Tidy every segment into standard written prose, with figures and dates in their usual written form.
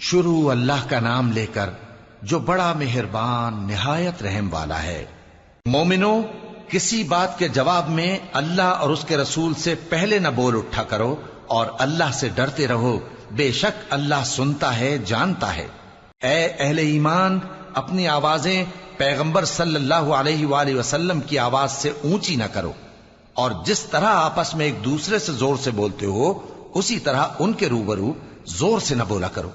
شروع اللہ کا نام لے کر جو بڑا مہربان نہایت رحم والا ہے۔ مومنو، کسی بات کے جواب میں اللہ اور اس کے رسول سے پہلے نہ بول اٹھا کرو اور اللہ سے ڈرتے رہو، بے شک اللہ سنتا ہے، جانتا ہے۔ اے اہل ایمان، اپنی آوازیں پیغمبر صلی اللہ علیہ وآلہ وسلم کی آواز سے اونچی نہ کرو، اور جس طرح آپس میں ایک دوسرے سے زور سے بولتے ہو اسی طرح ان کے روبرو زور سے نہ بولا کرو،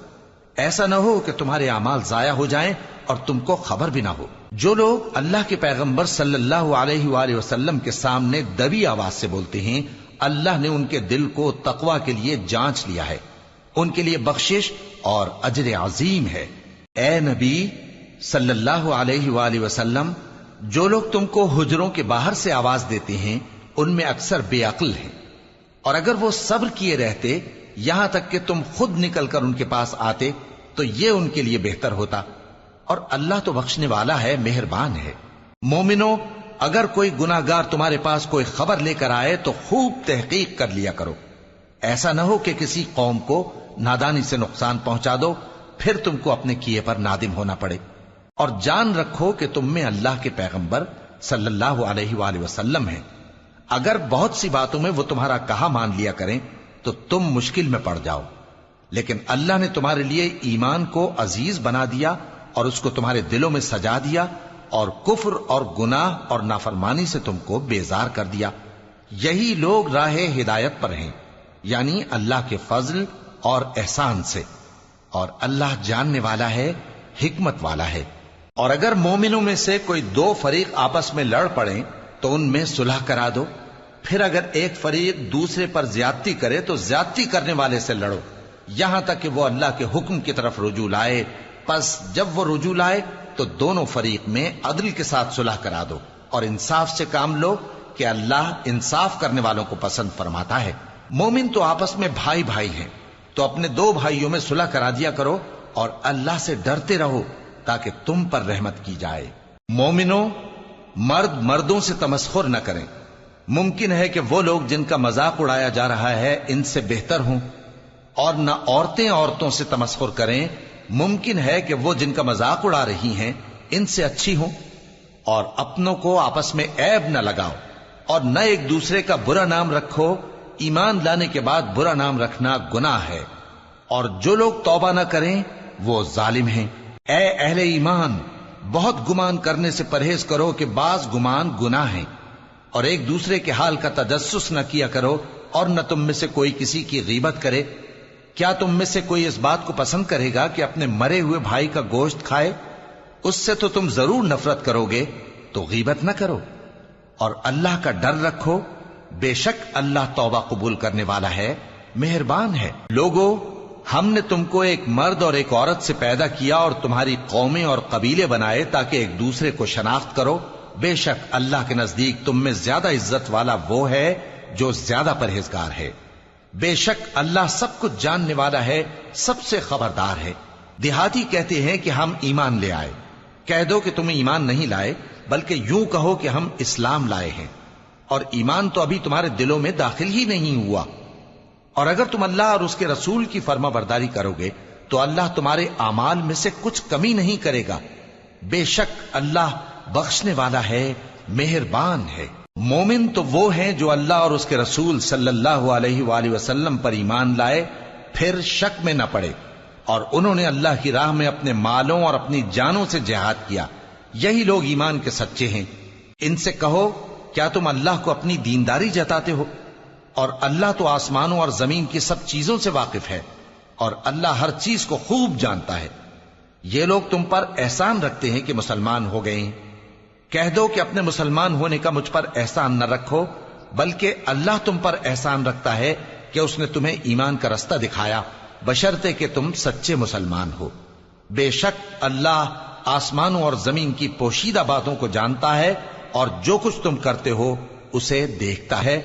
ایسا نہ ہو کہ تمہارے اعمال ضائع ہو جائیں اور تم کو خبر بھی نہ ہو۔ جو لوگ اللہ کے پیغمبر صلی اللہ علیہ وآلہ وسلم کے سامنے دبی آواز سے بولتے ہیں، اللہ نے ان کے دل کو تقوی کے لیے جانچ لیا ہے، ان کے لیے بخشش اور اجر عظیم ہے۔ اے نبی صلی اللہ علیہ وآلہ وسلم، جو لوگ تم کو حجروں کے باہر سے آواز دیتے ہیں ان میں اکثر بے عقل ہیں، اور اگر وہ صبر کیے رہتے یہاں تک کہ تم خود نکل کر ان کے پاس آتے تو یہ ان کے لیے بہتر ہوتا، اور اللہ تو بخشنے والا ہے، مہربان ہے۔ مومنو، اگر کوئی گناہگار تمہارے پاس کوئی خبر لے کر آئے تو خوب تحقیق کر لیا کرو، ایسا نہ ہو کہ کسی قوم کو نادانی سے نقصان پہنچا دو پھر تم کو اپنے کیے پر نادم ہونا پڑے۔ اور جان رکھو کہ تم میں اللہ کے پیغمبر صلی اللہ علیہ وآلہ وسلم ہیں، اگر بہت سی باتوں میں وہ تمہارا کہا مان لیا کریں تو تم مشکل میں پڑ جاؤ، لیکن اللہ نے تمہارے لیے ایمان کو عزیز بنا دیا اور اس کو تمہارے دلوں میں سجا دیا، اور کفر اور گناہ اور نافرمانی سے تم کو بیزار کر دیا۔ یہی لوگ راہ ہدایت پر ہیں، یعنی اللہ کے فضل اور احسان سے، اور اللہ جاننے والا ہے، حکمت والا ہے۔ اور اگر مومنوں میں سے کوئی دو فریق آپس میں لڑ پڑیں تو ان میں صلح کرا دو، پھر اگر ایک فریق دوسرے پر زیادتی کرے تو زیادتی کرنے والے سے لڑو، یہاں تک کہ وہ اللہ کے حکم کی طرف رجوع لائے۔ پس جب وہ رجوع لائے تو دونوں فریق میں عدل کے ساتھ صلح کرا دو، اور انصاف سے کام لو کہ اللہ انصاف کرنے والوں کو پسند فرماتا ہے۔ مومن تو آپس میں بھائی بھائی ہیں، تو اپنے دو بھائیوں میں صلح کرا دیا کرو، اور اللہ سے ڈرتے رہو تاکہ تم پر رحمت کی جائے۔ مومنو، مرد مردوں سے تمسخر نہ کریں، ممکن ہے کہ وہ لوگ جن کا مذاق اڑایا جا رہا ہے ان سے بہتر ہوں، اور نہ عورتیں عورتوں سے تمسخر کریں، ممکن ہے کہ وہ جن کا مذاق اڑا رہی ہیں ان سے اچھی ہوں۔ اور اپنوں کو آپس میں عیب نہ لگاؤ، اور نہ ایک دوسرے کا برا نام رکھو، ایمان لانے کے بعد برا نام رکھنا گناہ ہے، اور جو لوگ توبہ نہ کریں وہ ظالم ہیں۔ اے اہل ایمان، بہت گمان کرنے سے پرہیز کرو کہ بعض گمان گناہ ہیں، اور ایک دوسرے کے حال کا تجسس نہ کیا کرو، اور نہ تم میں سے کوئی کسی کی غیبت کرے۔ کیا تم میں سے کوئی اس بات کو پسند کرے گا کہ اپنے مرے ہوئے بھائی کا گوشت کھائے؟ اس سے تو تم ضرور نفرت کرو گے، تو غیبت نہ کرو، اور اللہ کا ڈر رکھو، بے شک اللہ توبہ قبول کرنے والا ہے، مہربان ہے۔ لوگو، ہم نے تم کو ایک مرد اور ایک عورت سے پیدا کیا اور تمہاری قومیں اور قبیلے بنائے تاکہ ایک دوسرے کو شناخت کرو، بے شک اللہ کے نزدیک تم میں زیادہ عزت والا وہ ہے جو زیادہ پرہیزگار ہے۔ بے شک اللہ سب کچھ جاننے والا ہے، سب سے خبردار ہے۔ دیہاتی کہتے ہیں کہ ہم ایمان لے آئے، کہہ دو کہ تم ایمان نہیں لائے، بلکہ یوں کہو کہ ہم اسلام لائے ہیں، اور ایمان تو ابھی تمہارے دلوں میں داخل ہی نہیں ہوا۔ اور اگر تم اللہ اور اس کے رسول کی فرما برداری کرو گے تو اللہ تمہارے اعمال میں سے کچھ کمی نہیں کرے گا، بے شک اللہ بخشنے والا ہے، مہربان ہے۔ مومن تو وہ ہیں جو اللہ اور اس کے رسول صلی اللہ علیہ وآلہ وسلم پر ایمان لائے پھر شک میں نہ پڑے، اور انہوں نے اللہ کی راہ میں اپنے مالوں اور اپنی جانوں سے جہاد کیا، یہی لوگ ایمان کے سچے ہیں۔ ان سے کہو، کیا تم اللہ کو اپنی دینداری جتاتے ہو؟ اور اللہ تو آسمانوں اور زمین کی سب چیزوں سے واقف ہے، اور اللہ ہر چیز کو خوب جانتا ہے۔ یہ لوگ تم پر احسان رکھتے ہیں کہ مسلمان ہو گئے ہیں، کہہ دو کہ اپنے مسلمان ہونے کا مجھ پر احسان نہ رکھو، بلکہ اللہ تم پر احسان رکھتا ہے کہ اس نے تمہیں ایمان کا رستہ دکھایا، بشرطے کہ تم سچے مسلمان ہو۔ بے شک اللہ آسمانوں اور زمین کی پوشیدہ باتوں کو جانتا ہے، اور جو کچھ تم کرتے ہو اسے دیکھتا ہے۔